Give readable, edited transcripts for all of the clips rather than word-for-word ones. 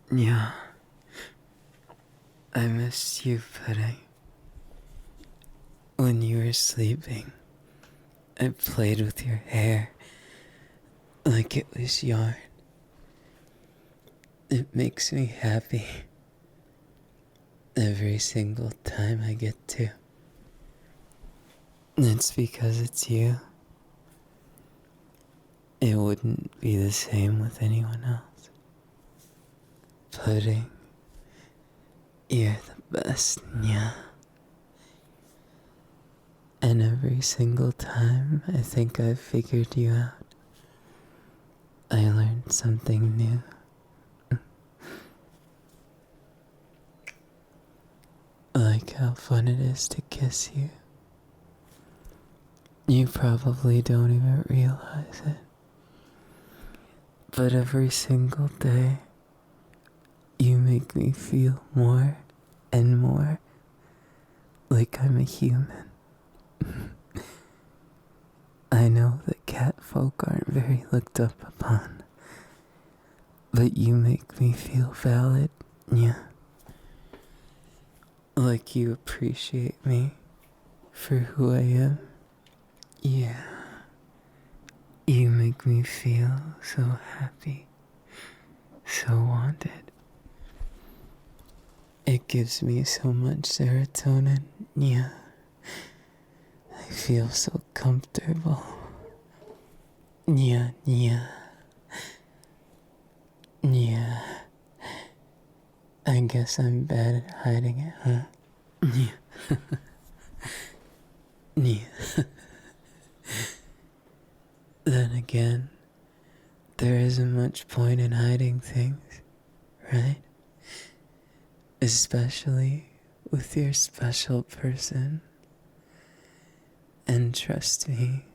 Yeah, I missed you, pudding. When you were sleeping, I played with your hair like it was yarn. It makes me happy every single time I get to. It's because it's you. It wouldn't be the same with anyone else. Pudding, you're the best, Nyaa. And every single time I think I've figured you out, I learned something new. Like how fun it is to kiss you. You probably don't even realize it. But every single day, you make me feel more and more like I'm a human. I know that cat folk aren't very looked up upon, but you make me feel valid, yeah. Like you appreciate me for who I am. Yeah. You make me feel so happy, so wanted. It gives me so much serotonin, yeah. I feel so comfortable. Yeah, yeah. Yeah. I guess I'm bad at hiding it, huh? Yeah. Yeah. Then again, there isn't much point in hiding things, right? Especially with your special person. And trust me,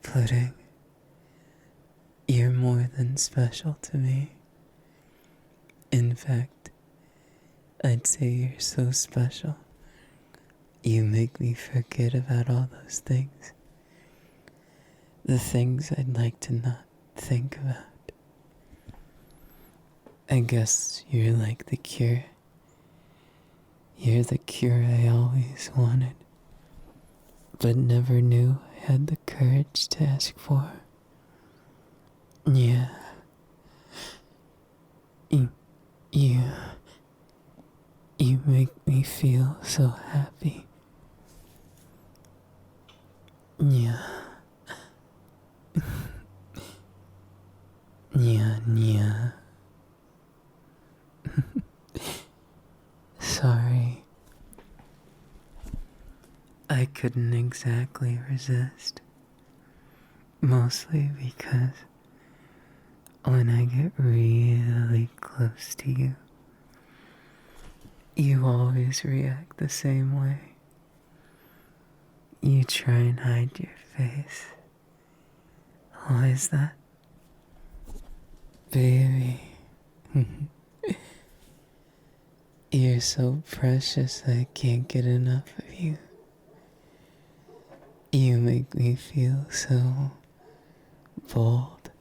Pudding, you're more than special to me. In fact, I'd say you're so special. You make me forget about all those things. The things I'd like to not think about. I guess you're like the cure. You're the cure I always wanted, but never knew I had the courage to ask for. Yeah. You, you make me feel so happy. Yeah. Yeah, yeah. Sorry. I couldn't exactly resist. Mostly because when I get really close to you, you always react the same way. You try and hide your face. Why is that? Baby. You're so precious I can't get enough of you. You make me feel so bold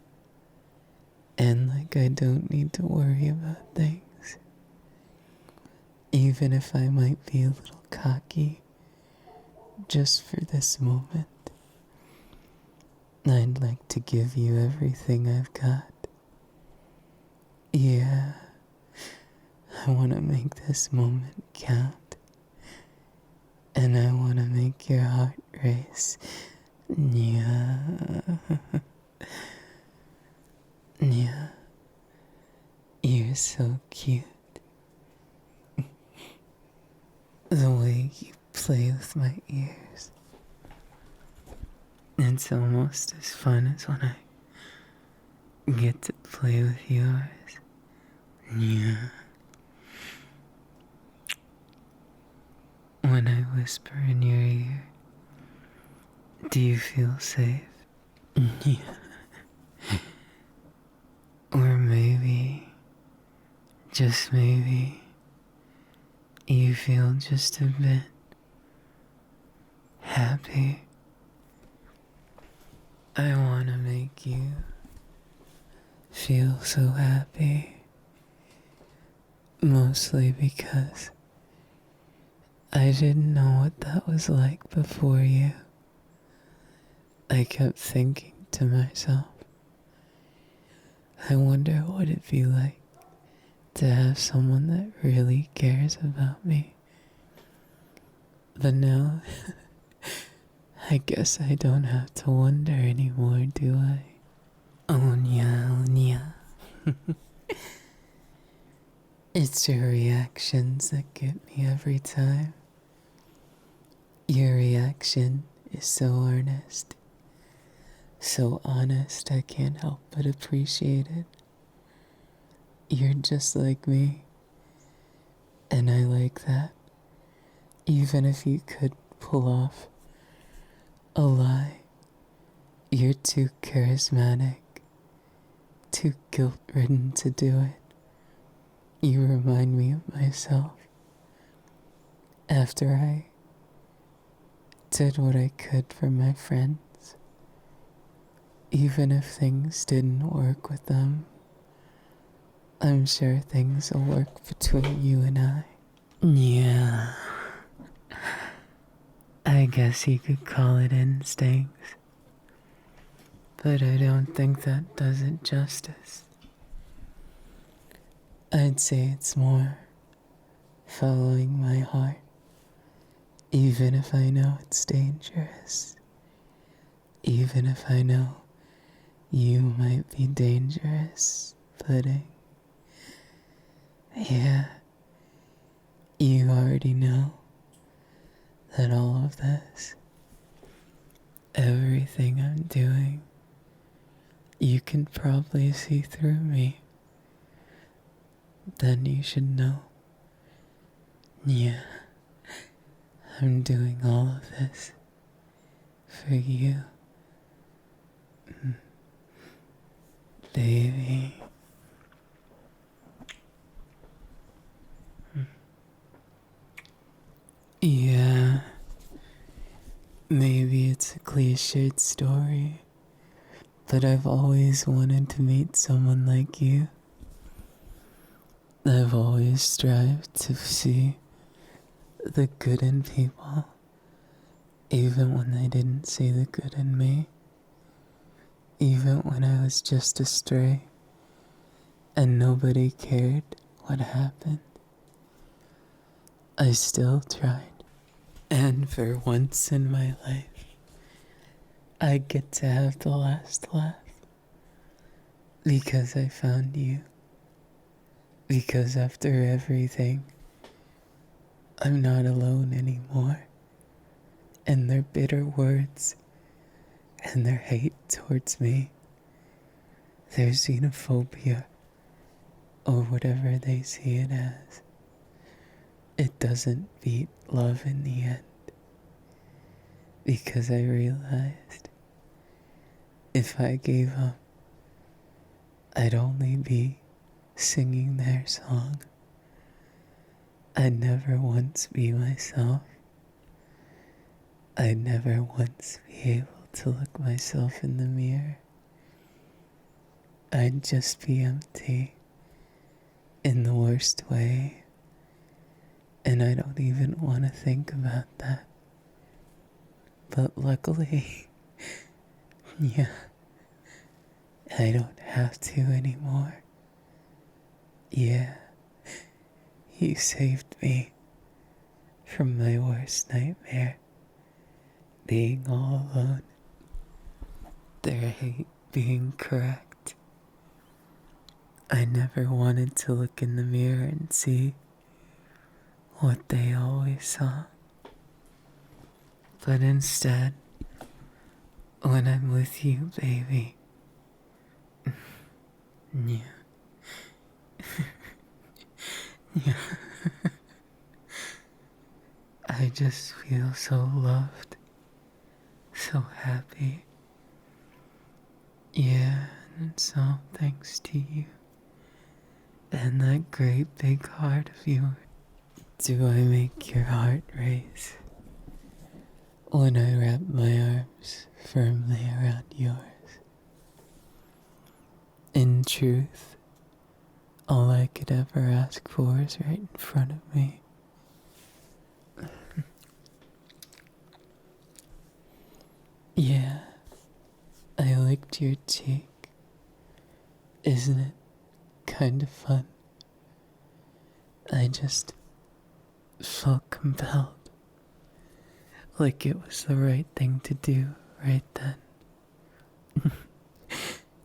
and like I don't need to worry about things. Even if I might be a little cocky just for this moment. I'd like to give you everything I've got. Yeah, I want to make this moment count. And I want to make your heart race. Yeah. Yeah. You're so cute. The way you play with my ears. It's almost as fun as when I get to play with yours. Yeah. When I whisper in your ear, do you feel safe? Yeah. Or maybe, just maybe, you feel just a bit happy. I wanna make you feel so happy Mostly because I didn't know what that was like before you. I kept thinking to myself, I wonder what it'd be like to have someone that really cares about me. But now, I guess I don't have to wonder anymore, do I? Oh, Nyaa, oh, Nyaa. It's your reactions that get me every time. Your reaction is so earnest, so honest, I can't help but appreciate it. You're just like me, and I like that. Even if you could pull off a lie, you're too charismatic, too guilt-ridden to do it. You remind me of myself after I did what I could for my friends. Even if things didn't work with them, I'm sure things will work between you and I. Yeah, I guess you could call it instincts, but I don't think that does it justice. I'd say it's more following my heart, even if I know it's dangerous, even if I know you might be dangerous, Pudding. Yeah, you already know that all of this, everything I'm doing, you can probably see through me. Then you should know. Yeah, I'm doing all of this for you. Baby. Yeah, maybe it's a cliched story, but I've always wanted to meet someone like you. I've always strived to see the good in people, even when they didn't see the good in me. Even when I was just a stray, and nobody cared what happened. I still tried. And for once in my life, I get to have the last laugh. Because I found you. Because after everything, I'm not alone anymore. And their bitter words, and their hate towards me, their xenophobia, or whatever they see it as, it doesn't beat love in the end. Because I realized if I gave up, I'd only be singing their song. I'd never once be myself. I'd never once be able to look myself in the mirror. I'd just be empty in the worst way. And I don't even want to think about that. But luckily, yeah, I don't have to anymore. Yeah, you saved me from my worst nightmare, being all alone, their hate being correct. I never wanted to look in the mirror and see what they always saw. But instead, when I'm with you, baby, yeah, yeah, I just feel so loved, so happy. Yeah, and it's all thanks to you, and that great big heart of yours. Do I make your heart race when I wrap my arms firmly around yours? In truth, all I could ever ask for is right in front of me. Yeah, I licked your cheek. Isn't it kind of fun? I just felt compelled. Like it was the right thing to do right then.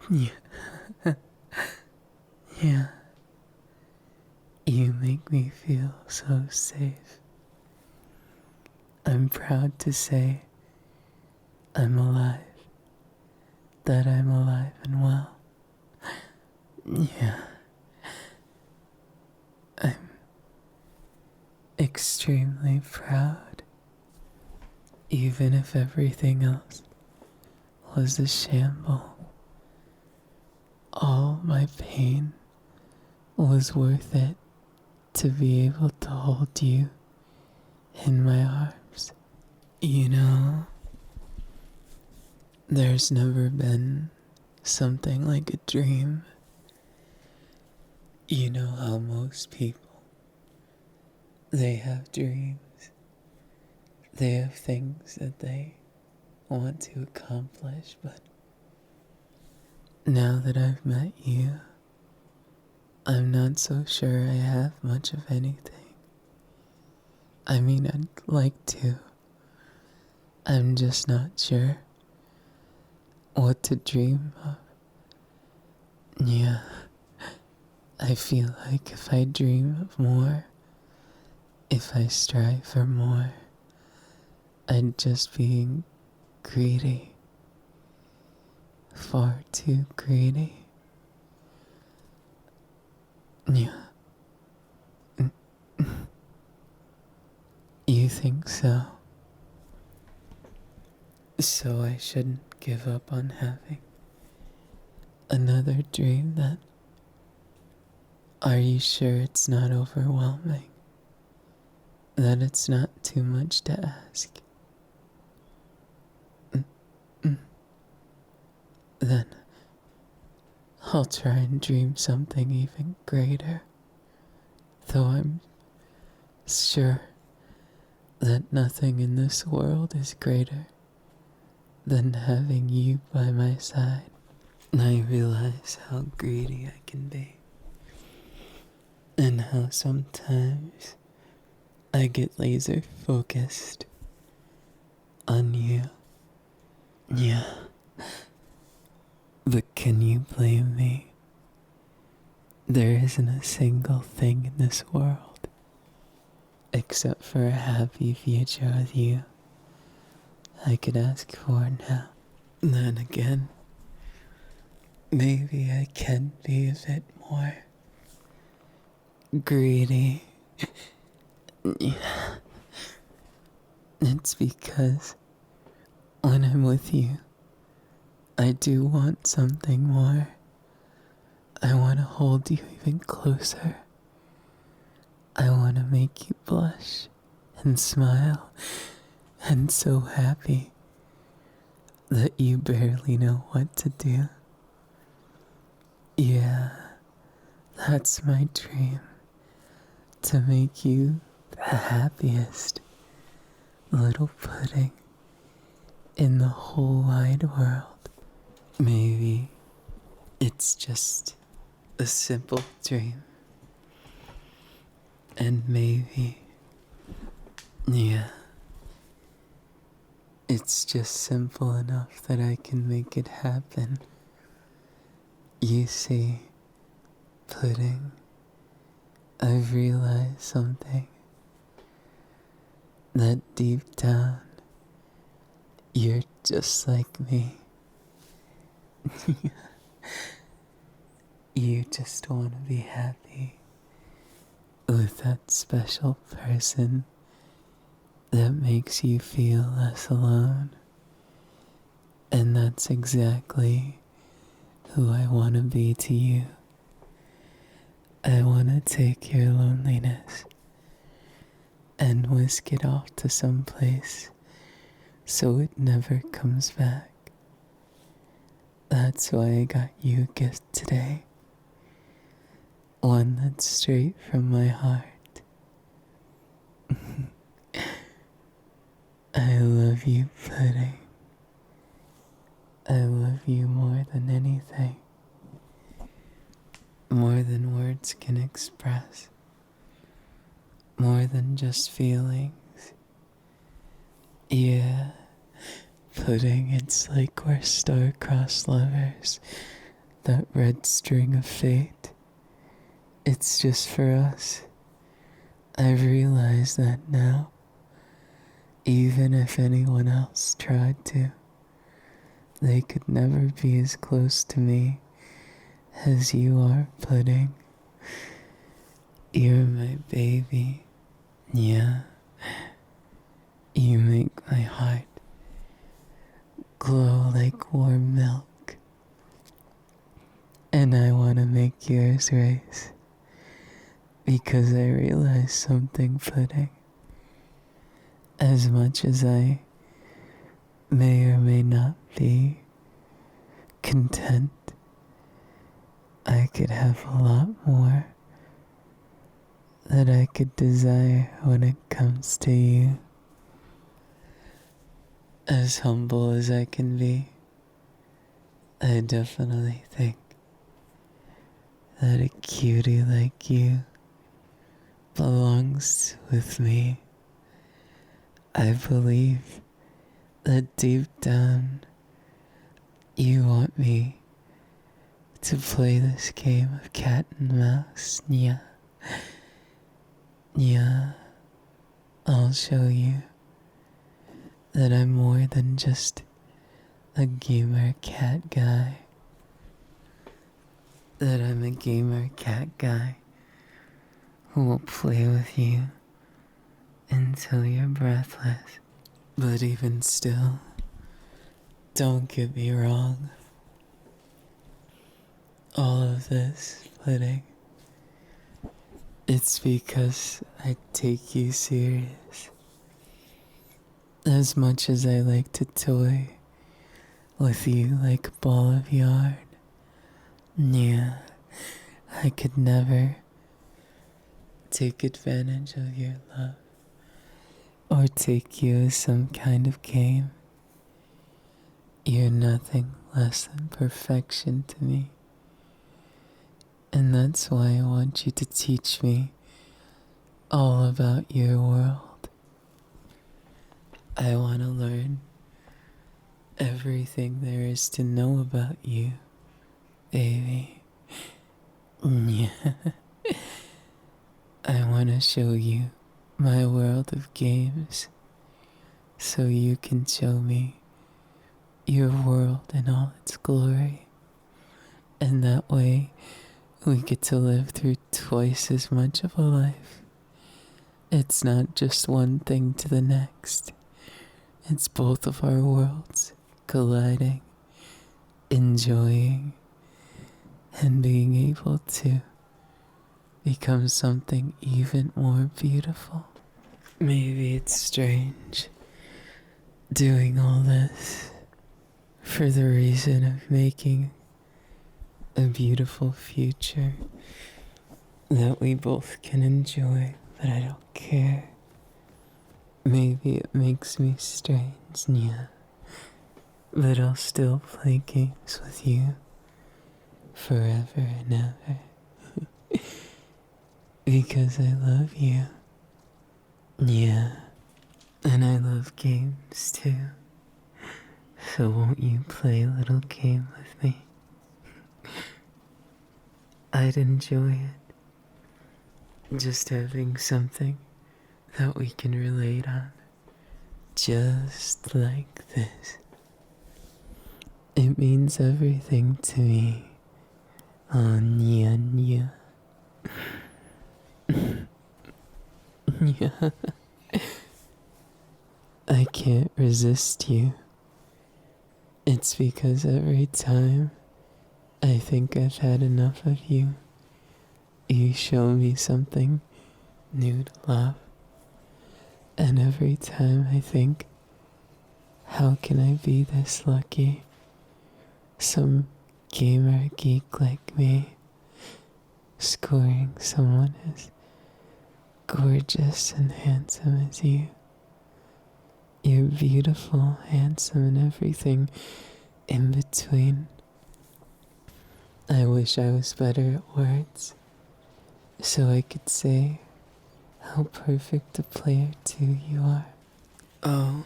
Yeah. Yeah. You make me feel so safe. I'm proud to say I'm alive. That I'm alive and well. Yeah. I'm extremely proud. Even if everything else was a shamble, all my pain was worth it to be able to hold you in my arms. You know, there's never been something like a dream. You know how most people, they have dreams. They have things that they want to accomplish, but now that I've met you, I'm not so sure I have much of anything. I mean, I'd like to. I'm just not sure what to dream of. Yeah, I feel like if I dream of more, if I strive for more, I'd just be greedy. Far too greedy. Yeah. You think so? So I shouldn't give up on having another dream then? Are you sure it's not overwhelming? That it's not too much to ask? Then I'll try and dream something even greater. Though I'm sure that nothing in this world is greater than having you by my side. I realize how greedy I can be, and how sometimes I get laser focused on you. Yeah. But can you blame me? There isn't a single thing in this world, except for a happy future with you, I could ask for now. Then again, maybe I can be a bit more greedy. Yeah. It's because when I'm with you, I do want something more. I want to hold you even closer. I want to make you blush and smile and so happy that you barely know what to do. Yeah, that's my dream. To make you the happiest little pudding in the whole wide world. Maybe it's just a simple dream. And maybe, yeah, it's just simple enough that I can make it happen. You see, pudding, I've realized something. That deep down, you're just like me. You just want to be happy with that special person that makes you feel less alone. And that's exactly who I want to be to you. I want to take your loneliness and whisk it off to some place so it never comes back. That's why I got you a gift today. one that's straight from my heart. I love you, Pudding. I love you more than anything. More than words can express. More than just feelings. Yeah, Pudding, it's like we're star-crossed lovers. That red string of fate. It's just for us. I've realized that now. Even if anyone else tried to, they could never be as close to me as you are, Pudding. You're my baby, Nyaa. You make my heart glow like warm milk. And I want to make yours race. Because I realize something, Pudding. As much as I may or may not be content, I could have a lot more that I could desire when it comes to you. As humble as I can be, I definitely think that a cutie like you belongs with me. I believe that deep down you want me to play this game of cat and mouse, Nyaa. Nyaa, I'll show you that I'm more than just a gamer cat guy. That I'm a gamer cat guy who will play with you until you're breathless. But even still, don't get me wrong. All of this, Pudding, it's because I take you serious. As much as I like to toy with you like a ball of yarn, yeah, I could never take advantage of your love or take you as some kind of game. You're nothing less than perfection to me. And that's why I want you to teach me all about your world. I want to learn everything there is to know about you, baby. Yeah. I want to show you my world of games so you can show me your world in all its glory. And that way, we get to live through twice as much of a life. It's not just one thing to the next. It's both of our worlds colliding, enjoying, and being able to become something even more beautiful. Maybe it's strange doing all this for the reason of making a beautiful future that we both can enjoy, but I don't care. Maybe it makes me strange, Nyaa, but I'll still play games with you forever and ever. Because I love you. Yeah, and I love games too. So won't you play a little game with me? I'd enjoy it. Just having something that we can relate on. Just like this. It means everything to me. Oh, Nyaa. Yeah. I can't resist you. It's because every time I think I've had enough of you, you show me something new to love. And every time I think, how can I be this lucky? Some gamer geek like me scoring someone as gorgeous and handsome as you. You're beautiful, handsome, and everything in between. I wish I was better at words, so I could say how perfect a player too you are. Oh,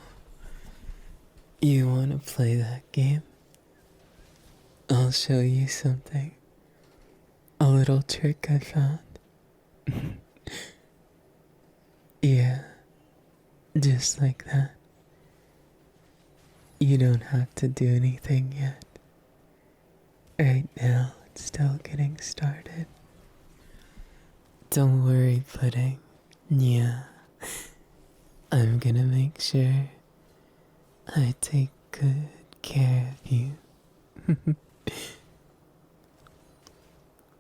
you want to play that game? I'll show you something. A little trick I found. Yeah, just like that. You don't have to do anything yet. Right now, it's still getting started. Don't worry, Pudding. Nyaa. I'm gonna make sure I take good care of you.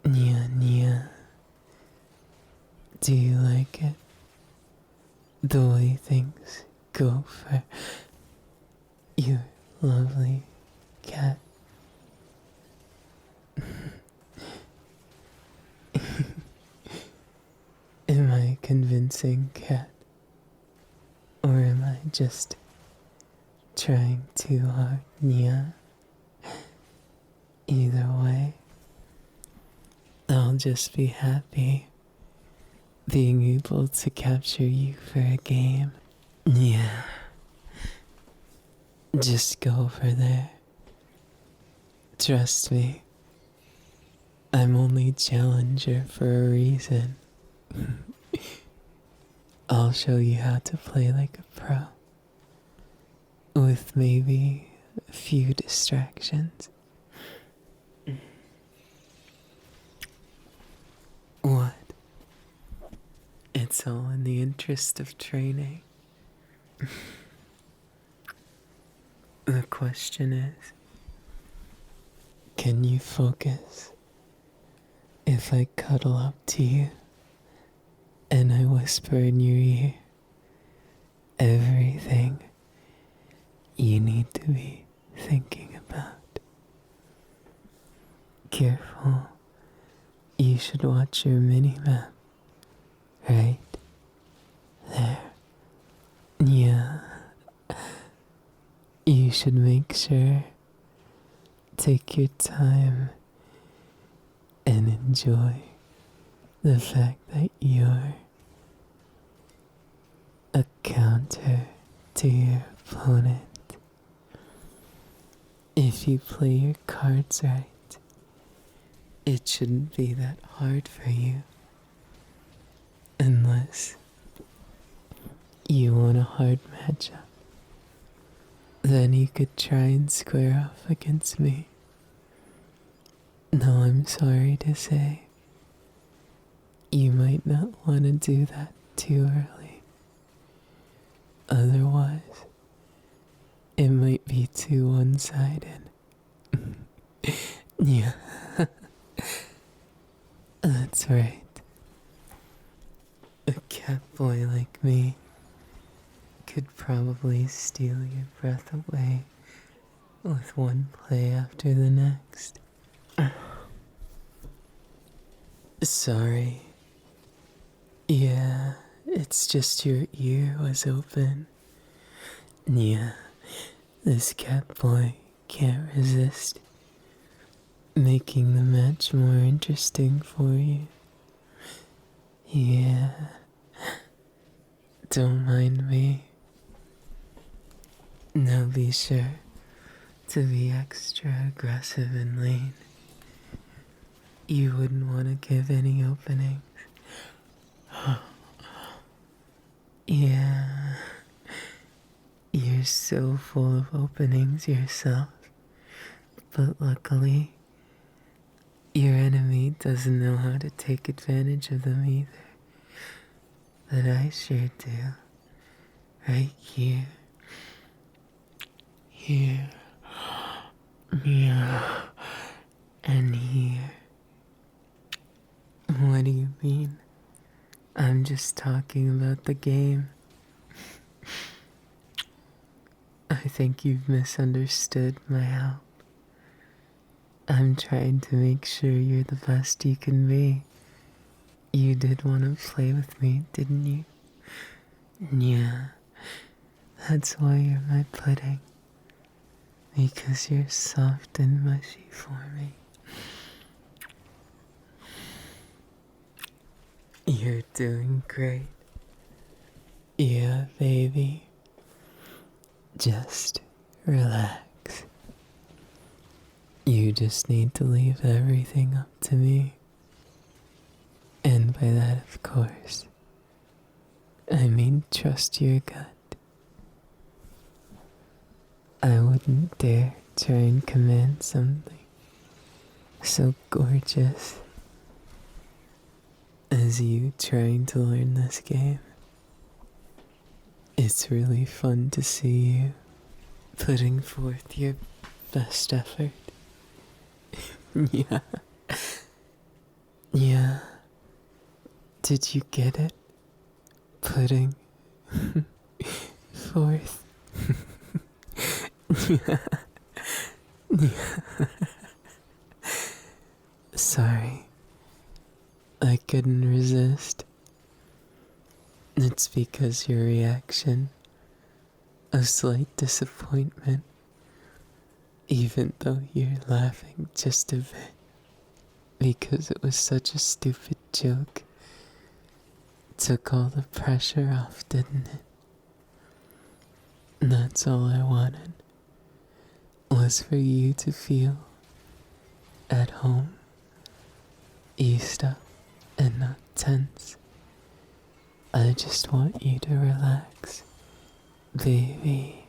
Nyaa, Nyaa. Do you like it? The way things go for your lovely cat. Am I a convincing cat? Or am I just trying too hard, Nyaa? Either way, I'll just be happy being able to capture you for a game. Yeah. Just go over there. Trust me, I'm only challenger for a reason. I'll show you how to play like a pro. With maybe a few distractions. What? It's all in the interest of training. The question is, can you focus if I cuddle up to you and I whisper in your ear everything you need to be thinking about? Careful, you should watch your mini-map. Right there. Yeah. You should make sure, take your time and enjoy the fact that you're a counter to your opponent. If you play your cards right, it shouldn't be that hard for you. Unless you want a hard matchup. Then you could try and square off against me. No, I'm sorry to say, you might not want to do that too early. Otherwise, it might be too one-sided. Yeah. That's right. A cat boy like me could probably steal your breath away with one play after the next. Sorry. Yeah, it's just your ear was open. Yeah, this cat boy can't resist making the match more interesting for you. Yeah, don't mind me. Now be sure to be extra aggressive in lane. You wouldn't want to give any openings. Yeah, you're so full of openings yourself, but luckily, your enemy doesn't know how to take advantage of them either. But I sure do. Right here. Here. Yeah. And here. What do you mean? I'm just talking about the game. I think you've misunderstood my help. I'm trying to make sure you're the best you can be You did want to play with me, didn't you? Yeah, that's why you're my pudding. Because you're soft and mushy for me. You're doing great. Yeah, baby. Just relax. You just need to leave everything up to me. And by that, of course, I mean trust your gut. I wouldn't dare try and command something so gorgeous as you trying to learn this game. It's really fun to see you putting forth your best effort. Yeah. Yeah. Did you get it? Putting forth. Yeah. Yeah. Sorry. I couldn't resist. It's because your reaction of slight disappointment, even though you're laughing just a bit, because it was such a stupid joke, took all the pressure off, didn't it? And that's all I wanted, was for you to feel at home, eased up, and not tense. I just want you to relax, baby.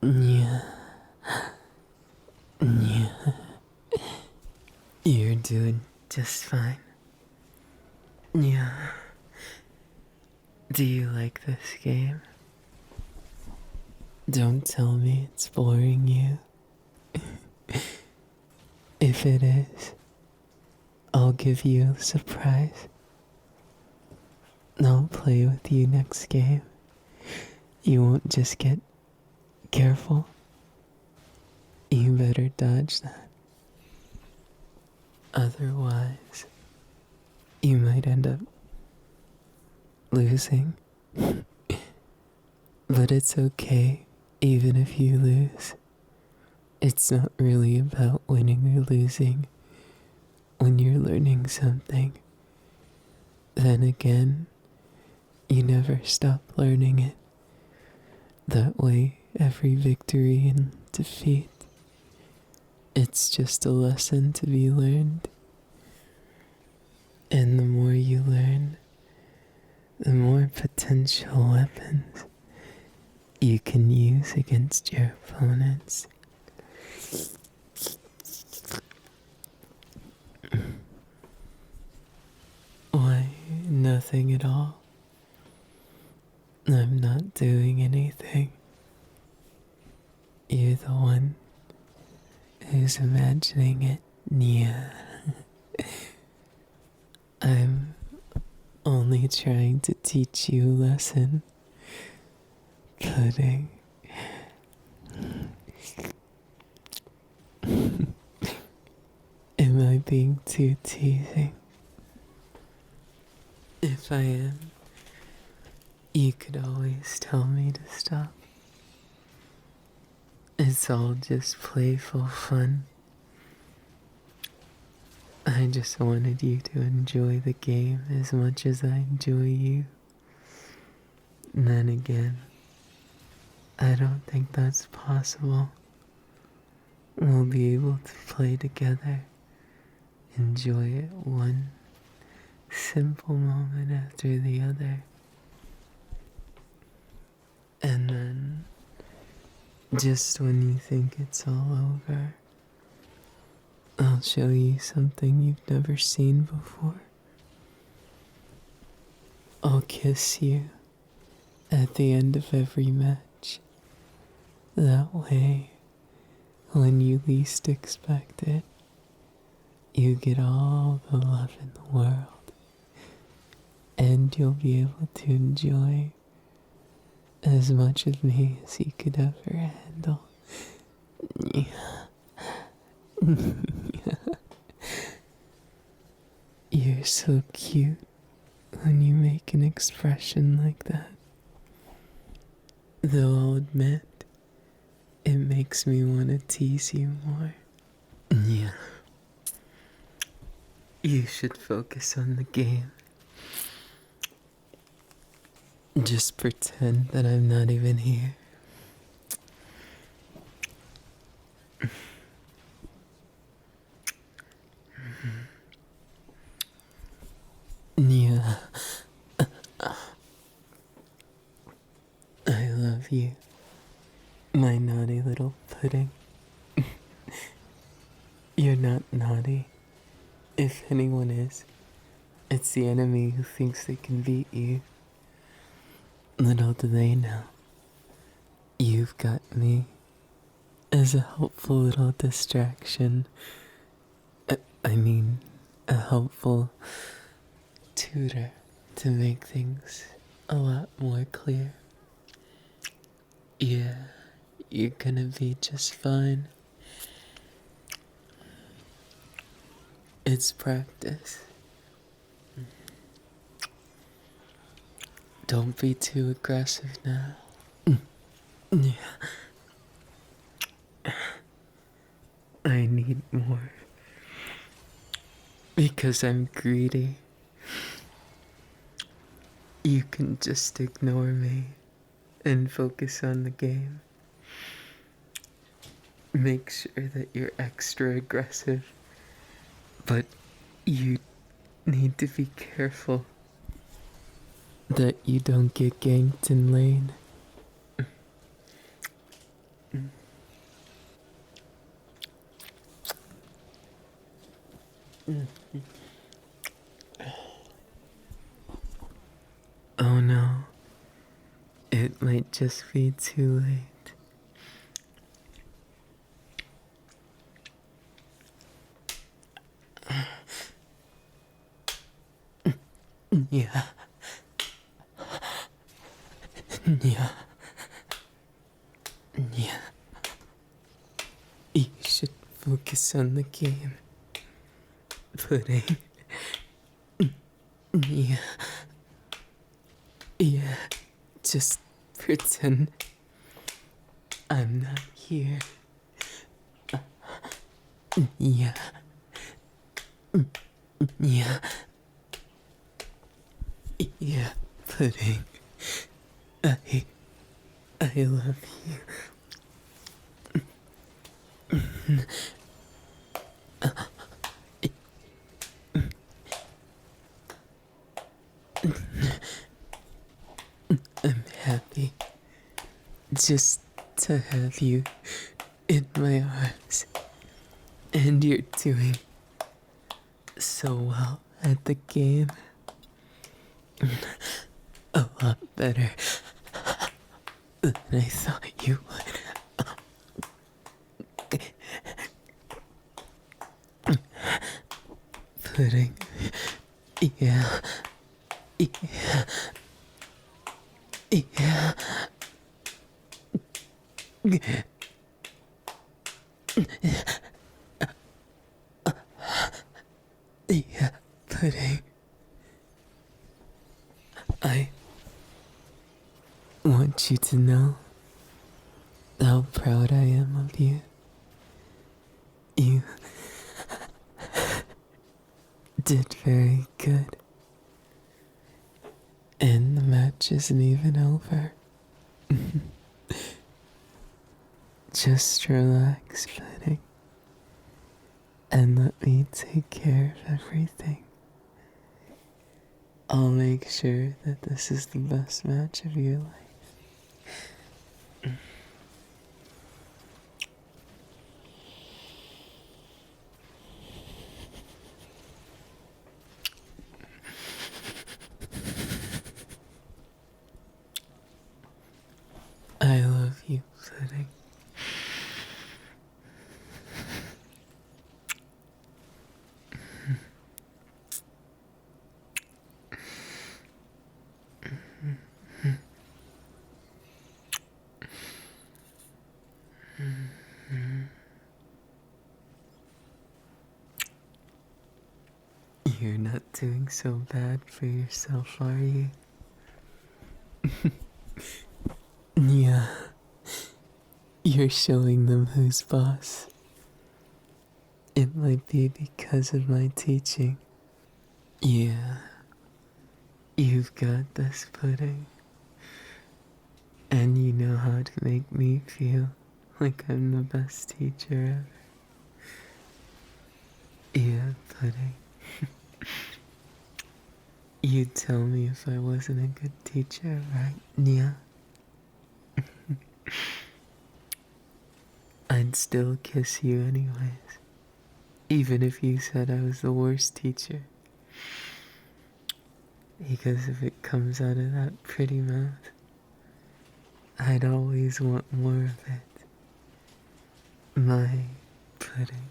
Yeah. Yeah. You're doing just fine. Yeah. Do you like this game? Don't tell me it's boring you. If it is, I'll give you a surprise. I'll play with you next game. You won't just get careful. You better dodge that. Otherwise, you might end up losing. But it's okay, even if you lose. It's not really about winning or losing. When you're learning something, then again, you never stop learning it. That way, every victory and defeat, it's just a lesson to be learned. And the more you learn, the more potential weapons you can use against your opponents. Why, nothing at all. I'm not doing anything. You're the one who's imagining it, Nyaa. I'm only trying to teach you a lesson. Pudding. Am I being too teasing? If I am, you could always tell me to stop. It's all just playful fun. I just wanted you to enjoy the game as much as I enjoy you. And then again, I don't think that's possible. We'll be able to play together, enjoy it one simple moment after the other. And then, just when you think it's all over, I'll show you something you've never seen before. I'll kiss you at the end of every match. That way, when you least expect it, you get all the love in the world. And you'll be able to enjoy as much of me as you could ever handle. You're so cute when you make an expression like that. Though I'll admit, it makes me want to tease you more. Yeah. You should focus on the game. Just pretend that I'm not even here. Nyaa, I love you, my naughty little pudding. You're not naughty. If anyone is, it's the enemy who thinks they can beat you. Little do they know, you've got me as a helpful little distraction. I mean, a helpful tutor to make things a lot more clear. Yeah, you're gonna be just fine. It's practice. Don't be too aggressive now. Yeah. I need more. Because I'm greedy. You can just ignore me and focus on the game. Make sure that you're extra aggressive. But you need to be careful that you don't get ganked in lane. Oh no, it might just be too late. Yeah. Yeah. Yeah. You should focus on the game. Pudding. Yeah. Yeah. Just pretend I'm not here. Yeah. Yeah. Yeah, Pudding. I love you. I'm happy just to have you in my arms. And you're doing so well at the game. A lot better than I thought you would. Pudding. Yeah. Yeah. Yeah. Yeah, Pudding. I want you to know how proud I am of you. You did very good. And the match isn't even over. Just relax, Pudding. And let me take care of everything. I'll make sure that this is the best match of your life. I love you, Pudding. not doing so bad for yourself, are you? Yeah, you're showing them who's boss. It might be because of my teaching. Yeah, you've got this, Pudding. And you know how to make me feel like I'm the best teacher ever. Yeah, Pudding. You'd tell me if I wasn't a good teacher, right, Nyaa? I'd still kiss you anyways, even if you said I was the worst teacher. Because if it comes out of that pretty mouth, I'd always want more of it. My Pudding.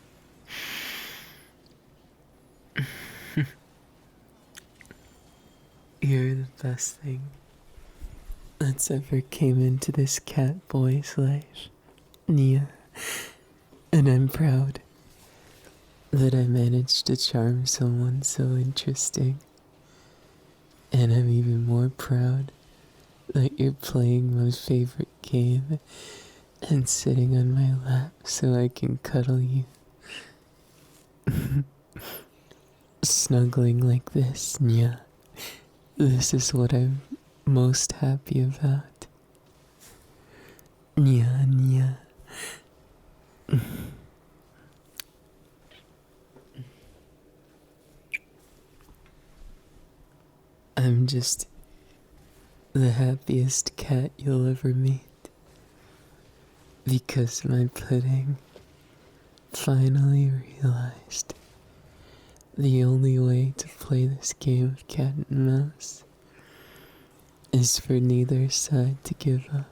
You're the best thing that's ever came into this cat boy's life, Nyaa. And I'm proud that I managed to charm someone so interesting. And I'm even more proud that you're playing my favorite game and sitting on my lap so I can cuddle you. Snuggling like this, Nyaa. This is what I'm most happy about. Nyaa, Nyaa. I'm just the happiest cat you'll ever meet. Because my Pudding finally realized the only way to play this game of cat and mouse is for neither side to give up.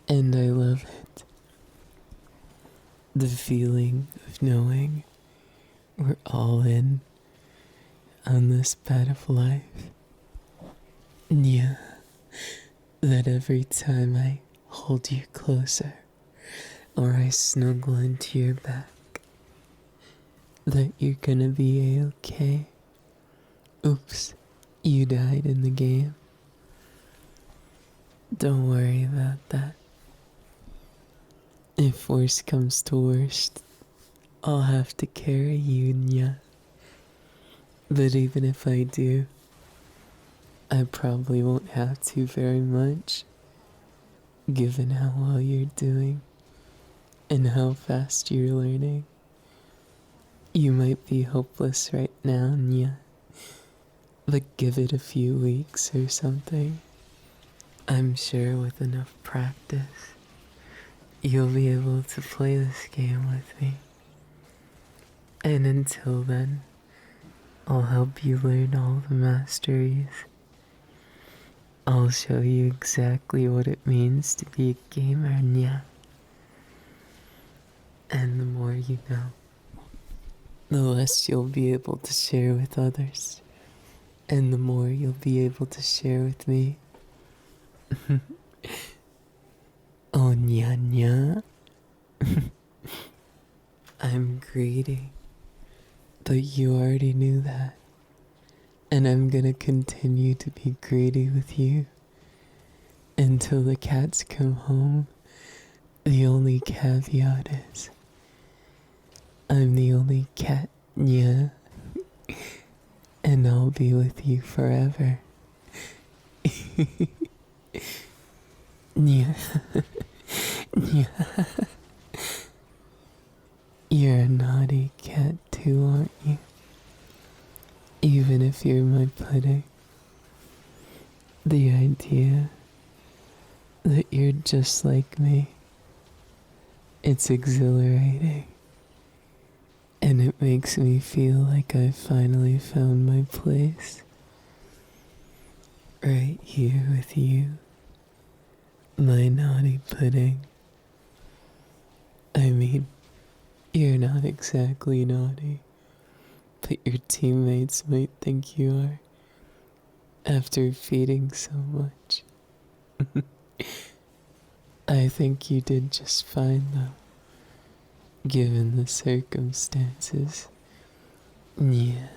And I love it. The feeling of knowing we're all in on this bed of life. Yeah, that every time I hold you closer or I snuggle into your back, that you're gonna be a-okay. Oops, you died in the game. Don't worry about that. If worst comes to worst, I'll have to carry you, Nyaa. But even if I do, I probably won't have to very much, given how well you're doing and how fast you're learning. You might be hopeless right now, Nyaa, but give it a few weeks or something. I'm sure with enough practice, you'll be able to play this game with me. And until then, I'll help you learn all the masteries. I'll show you exactly what it means to be a gamer, Nyaa. And the more you know, the less you'll be able to share with others. And the more you'll be able to share with me. Oh, Nyaa, Nyaa. I'm greedy. But you already knew that. And I'm gonna continue to be greedy with you until the cats come home. The only caveat is I'm the only cat, Nyaa, and I'll be with you forever. Nyaa. Nyaa. You're a naughty cat too, aren't you? Even if you're my Pudding. The idea that you're just like me, it's exhilarating. And it makes me feel like I finally found my place. Right here with you, my naughty Pudding. I mean, you're not exactly naughty, but your teammates might think you are, after feeding so much. I think you did just fine though, given the circumstances. Yeah.